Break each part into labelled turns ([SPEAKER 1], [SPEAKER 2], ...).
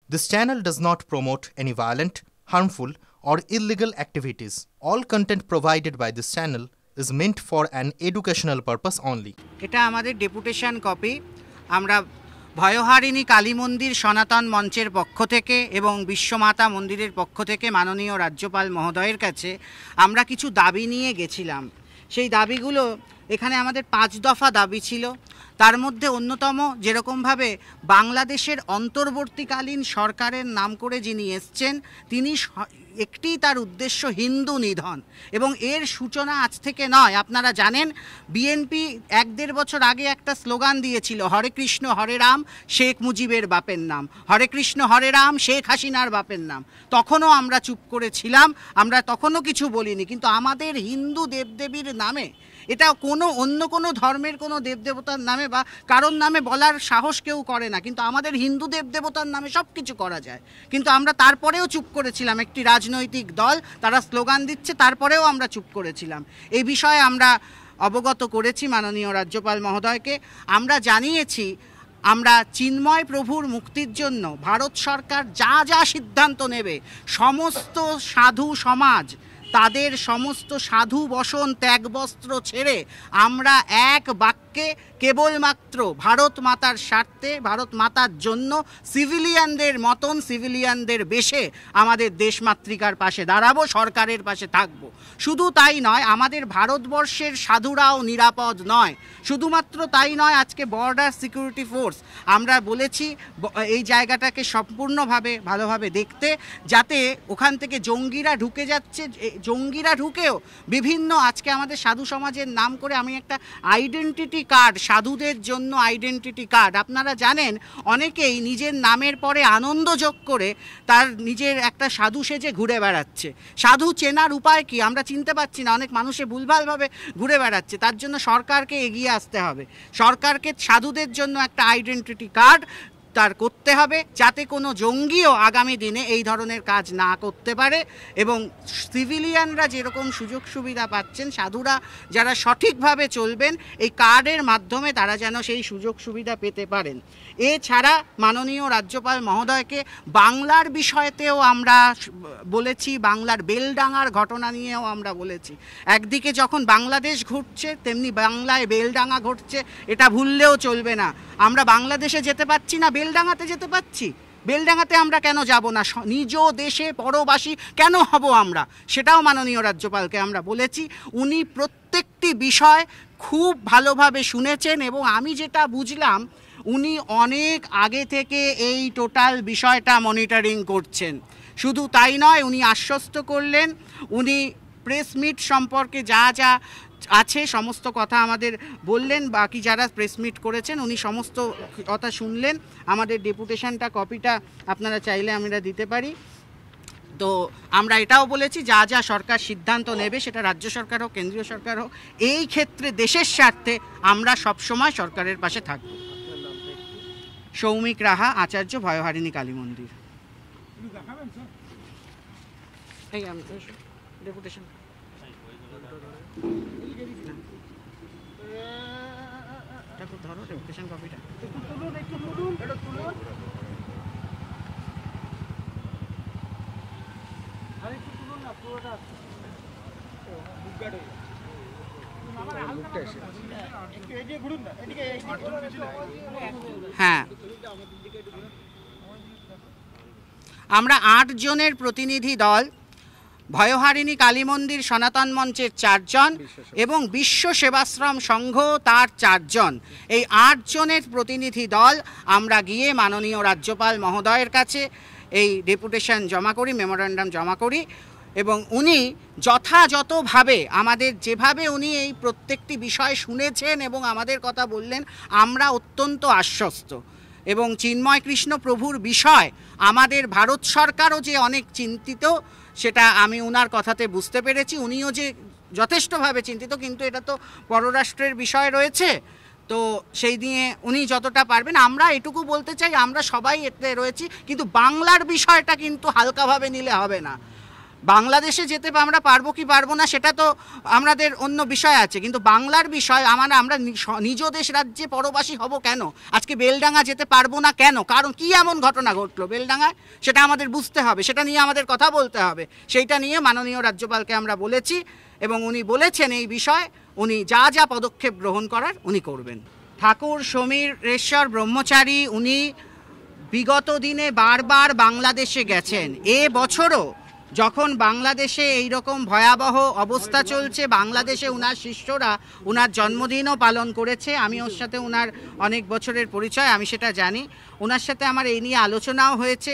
[SPEAKER 1] This channel does not promote any violent, harmful, or illegal activities. All content provided by this channel is meant for an educational purpose only.
[SPEAKER 2] এটা আমাদের deputation copy. আমরা ভয়হারিণী কালী মন্দির সনাতন মঞ্চের পক্ষ থেকে এবং বিশ্বমাতা মন্দিরের পক্ষ থেকে মাননীয় রাজ্যপাল মহোদয়ের কাছে আমরা কিছু দাবি নিয়ে গেছিলাম। সেই দাবিগুলো এখানে আমাদের 5 দফা দাবি ছিল। তার মধ্যে অন্যতম যেরকমভাবে বাংলাদেশের অন্তর্বর্তীকালীন সরকারের নাম করে যিনি এসছেন তিনি একটি তার উদ্দেশ্য হিন্দু নিধন, এবং এর সূচনা আজ থেকে নয়। আপনারা জানেন বিএনপি 1-1.5 বছর আগে একটা স্লোগান দিয়েছিল, হরে কৃষ্ণ হরে রাম শেখ মুজিবের বাপের নাম, হরে কৃষ্ণ হরে রাম শেখ হাসিনার বাপের নাম। তখনও আমরা চুপ করেছিলাম, আমরা তখনও কিছু বলিনি। কিন্তু আমাদের হিন্দু দেবদেবীর নামে, এটা অন্য কোনো ধর্মের কোনো দেবদেবতার নামে বা কারোর নামে বলার সাহস কেউ করে না, কিন্তু আমাদের হিন্দু দেবদেবতার নামে সব কিছু করা যায়। কিন্তু আমরা তারপরেও চুপ করেছিলাম। একটি রাজনৈতিক দল তারা স্লোগান দিচ্ছে, তারপরেও আমরা চুপ করেছিলাম। এই বিষয়ে আমরা অবগত করেছি মাননীয় রাজ্যপাল মহোদয়কে। আমরা জানিয়েছি আমরা চিন্ময় প্রভুর মুক্তির জন্য ভারত সরকার যা যা সিদ্ধান্ত নেবে, সমস্ত সাধু সমাজ তাদের সমস্ত সাধু বসন ত্যাগবস্ত্র ছেড়ে আমরা এক বাক্যে কেবলমাত্র ভারত মাতার স্বার্থে, ভারত মাতার জন্য সিভিলিয়ানদের মতন, সিভিলিয়ানদের বেশে আমাদের দেশমাতৃকার পাশে দাঁড়াবো, সরকারের পাশে থাকব। শুধু তাই নয়, আমাদের ভারতবর্ষের সাধুরাও নিরাপদ নয়। শুধুমাত্র তাই নয়, আজকে বর্ডার সিকিউরিটি ফোর্স আমরা বলেছি এই জায়গাটাকে সম্পূর্ণভাবে ভালোভাবে দেখতে, যাতে ওখান থেকে জঙ্গিরা ঢুকে যাচ্ছে, জঙ্গিরা ঢুকেও বিভিন্ন আজকে আমাদের সাধু সমাজের নাম করে আমি একটা আইডেন্টিটি কার্ড, সাধুদের জন্য আইডেন্টিটি কার্ড, আপনারা জানেন অনেকেই নিজের নামের পরে আনন্দ যোগ করে তার নিজের একটা সাধু সেজে ঘুরে বেড়াচ্ছে। সাধু চেনার উপায় কি আমরা চিনতে পারছি না, অনেক মানুষে ভুলভালভাবে ঘুরে বেড়াচ্ছে। তার জন্য সরকারকে এগিয়ে আসতে হবে, সরকারকে সাধুদের জন্য একটা আইডেন্টিটি কার্ড তার করতে হবে, যাতে কোনো জঙ্গিও আগামী দিনে এই ধরনের কাজ না করতে পারে। এবং সিভিলিয়ানরা যেরকম সুযোগ সুবিধা পাচ্ছেন, সাধুরা যারা সঠিকভাবে চলবেন এই কার্ডের মাধ্যমে তারা যেন সেই সুযোগ সুবিধা পেতে পারেন। এছাড়া মাননীয় রাজ্যপাল মহোদয়কে বাংলার বিষয়তেও আমরা বলেছি, বাংলার বেলডাঙার ঘটনা নিয়েও আমরা বলেছি। একদিকে যখন বাংলাদেশ ঘটছে তেমনি বাংলায় বেলডাঙা ঘটছে, এটা ভুললেও চলবে না। আমরা বাংলাদেশে যেতে পারছি না, বেলডাঙাতে যেতে পাচ্ছি। বেলডাঙাতে আমরা কেন যাব না? নিজ দেশে পরবাসী কেন হব আমরা? সেটাও মাননীয় রাজ্যপালকে আমরা বলেছি। উনি প্রত্যেকটি বিষয় খুব ভালোভাবে শুনেছেন, এবং আমি যেটা বুঝলাম উনি অনেক আগে থেকে এই টোটাল বিষয়টা মনিটরিং করছেন। শুধু তাই নয়, উনি আশ্বস্ত করলেন, উনি প্রেস মিট সম্পর্কে যা যা আছে সমস্ত কথা আমাদের বললেন। বাকি যারা প্রেস মিট করেছেন উনি সমস্ত কথা শুনলেন। আমাদের ডেপুটেশনটা কপিটা আপনারা চাইলে আমরা দিতে পারি। তো আমরা এটাও বলেছি যা যা সরকার সিদ্ধান্ত নেবে, সেটা রাজ্য সরকার হোক কেন্দ্রীয় সরকার হোক, এই ক্ষেত্রে দেশের স্বার্থে আমরা সবসময় সরকারের পাশে থাকব। সৌমিক রাহা, আচার্য, ভয়হারিণী কালী মন্দির। এই ডেপুটেশন ধরো, ডেপুটেশন কপিটা হ্যাঁ। আমরা 8 জনের প্রতিনিধি দল, ভয়হারিণী কালী মন্দির সনাতন মঞ্চের 4 জন এবং বিশ্ব সেবাশ্রম সংঘ তার 4 জন, এই 8 জনের প্রতিনিধি দল আমরা গিয়ে মাননীয় রাজ্যপাল মহোদয়ের কাছে এই ডেপুটেশন জমা করি, মেমোরেন্ডাম জমা করি। এবং উনি যথাযথভাবে আমাদের যেভাবে উনি এই প্রত্যেকটি বিষয় শুনেছেন এবং আমাদের কথা বললেন, আমরা অত্যন্ত আশ্বস্ত। এবং চিন্ময় কৃষ্ণ প্রভুর বিষয় আমাদের ভারত সরকারও যে অনেক চিন্তিত, সেটা আমি ওনার কথাতে বুঝতে পেরেছি। উনিও যে যথেষ্টভাবে চিন্তিত, কিন্তু এটা তো পররাষ্ট্রের বিষয় রয়েছে, তো সেই নিয়ে উনি যতটা পারবেন। আমরা এটুকু বলতে চাই, আমরা সবাই এতে রয়েছি, কিন্তু বাংলার বিষয়টা কিন্তু হালকাভাবে নিলে হবে না। বাংলাদেশে যেতে আমরা পারবো কি পারবো না সেটা তো আমাদের অন্য বিষয় আছে, কিন্তু বাংলার বিষয় আমরা নিজ দেশ রাজ্যে পরবাসী হব কেন? আজকে বেলডাঙ্গা যেতে পারবো না কেন? কারণ কি এমন ঘটনা ঘটলো বেলডাঙ্গায়, সেটা আমাদের বুঝতে হবে, সেটা নিয়ে আমাদের কথা বলতে হবে। সেইটা নিয়ে মাননীয় রাজ্যপালকে আমরা বলেছি এবং উনি বলেছেন এই বিষয়ে উনি যা যা পদক্ষেপ গ্রহণ করার উনি করবেন। ঠাকুর সমীরেশ্বর ব্রহ্মচারী উনি বিগত দিনে বারবার বাংলাদেশে গেছেন। এ বছরও যখন বাংলাদেশে এই রকম ভয়াবহ অবস্থা চলছে, বাংলাদেশে উনার শিষ্যরা উনার জন্মদিনও পালন করেছে। আমি ওর সাথে উনার অনেক বছরের পরিচয়, আমি সেটা জানি। ওনার সাথে আমার এই নিয়ে আলোচনাও হয়েছে।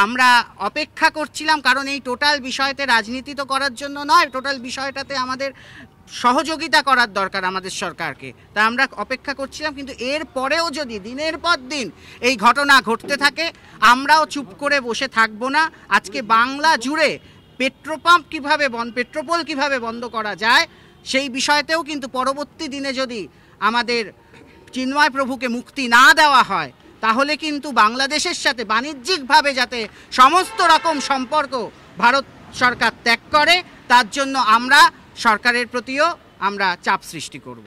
[SPEAKER 2] আমরা অপেক্ষা করছিলাম, কারণ এই টোটাল বিষয়তে রাজনীতি তো করার জন্য নয়, টোটাল বিষয়টাতে আমাদের সহযোগিতা করার দরকার আমাদের সরকারকে, তা আমরা অপেক্ষা করছিলাম। কিন্তু এর পরেও যদি দিনের পর দিন এই ঘটনা ঘটতে থাকে, আমরাও চুপ করে বসে থাকবো না। আজকে বাংলা জুড়ে পেট্রোপোল কিভাবে বন্ধ করা যায় সেই বিষয়তেও কিন্তু পরবর্তী দিনে যদি আমাদের চিন্ময় প্রভুকে মুক্তি না দেওয়া হয়, তাহলে কিন্তু বাংলাদেশের সাথে বাণিজ্যিকভাবে যাতে সমস্ত রকম সম্পর্ক ভারত সরকার ত্যাগ করে, তার জন্য আমরা সরকারের প্রতিও আমরা চাপ সৃষ্টি করব।